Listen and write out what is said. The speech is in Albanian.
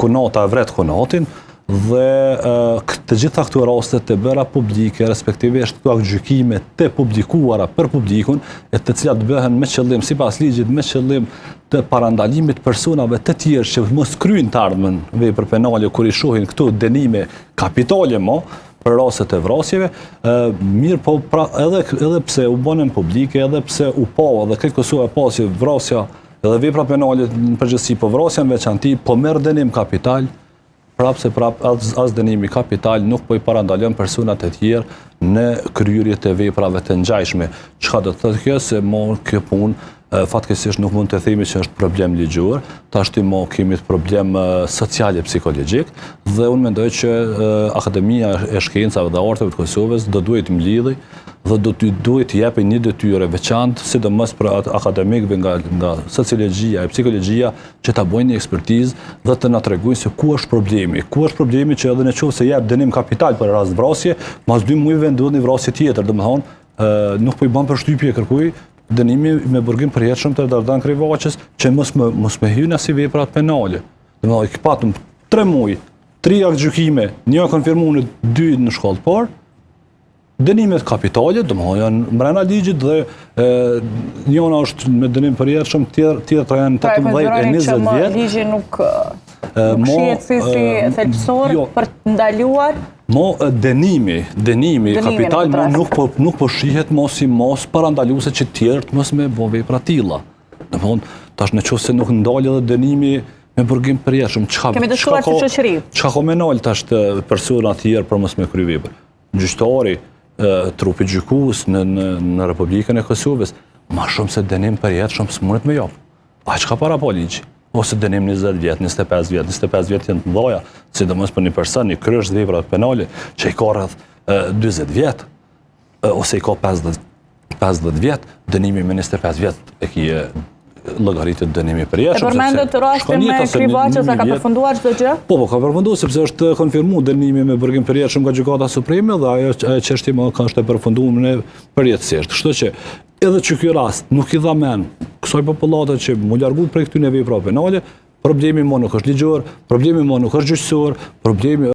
kunata vret kunatin dhe të gjitha këto rastet të bëra publike, respektivisht këto gjykime të publikuara për publikun, e të cilat bëhen me qëllim, sipas ligjit, me qëllim të parandalimit personave të tjerë që mos kryejnë të ardhmen vepër penale kur i shohin këto dënime kapitale për rastet e vrasjeve, mirë po pra edhe pse u bënën publike, edhe pse u pa dhe këtë Kosova pa si vrasja edhe vepra penale në përgjithësi, po vrasja në veçanti, po merr dënim kapital, as dënimi kapital nuk po i parandalon personat e tjerë në kryerje të veprave të ngjajshme. Çka do të thotë kjo se kjo punë fatkeqësisht nuk mund të themi që është problem ligjor, tashti kemi problem social e psikologjik dhe unë mendoj që Akademia e Shkencave dhe Arteve të Kosovës do duhet mblidhi dhe duhet të japë një detyrë veçantë, sidomos për akademikëve nga sociologjia e psikologjia, që ta bëjnë një ekspertizë dhe të na tregojnë se ku është problemi. Ku është problemi që edhe nëse jep dënim kapital për rast vrasje, mas 2 muajve ndodh një vrasje tjetër, domethënë nuk po i bën përshtypje kërkuj dënimi me burgim përjetshëm të Dardan Krivaçës që mos me hyrë në si vepra penale. Domethënë patëm 3 muaj, 3 gjykime, një konfirmuar, 2 në shkollë parë. Dënimet kapitale, domethënë janë brenda ligjit dhe njëra është me dënim përjetshëm, tjetra janë 18 e 20 vjet. Ligji nuk shihet si thelbësor për të ndaluar. Dënimi kapital nuk po shihet mos parandaluese që tjerët mos me bë vepra të tilla. Domethënë tash nëse nuk ndalë edhe dënimi me burgim përjetshëm, kemi dëshuar si shoqëri. Çka ka më nal tash të persona të tjerë për mos me kry vepër. Gjyqtari, trupi gjykues në Republikën e Kosovës, ma shumë se dënim përjetshëm s'mundet me jap. Aq ka para po ligji. Ose dënim 20 vjet, 25 vjet, 25 vjet janë të mëdha, sidomos për një person i kryes vepra penale që i ka rreth 40 vjet, ose i ka 50 vjet, dënimi me 25 vjet e ki llogaritë dënimi përjetshëm. E përmendet rastin me Krivaçës, a ka përfunduar çdo gjë? Po, ka përfunduar sepse është konfirmuar dënimi me burgim përjetshëm nga Gjykata Supreme dhe ajo çështje ka është e përfunduar në përjetësisht. Kështu që edhe që ky rast nuk i dha mend kësaj popullate që mu largu prej këtyre veprave penale, problemi nuk është ligjor, problemi nuk është gjyqësor, problemi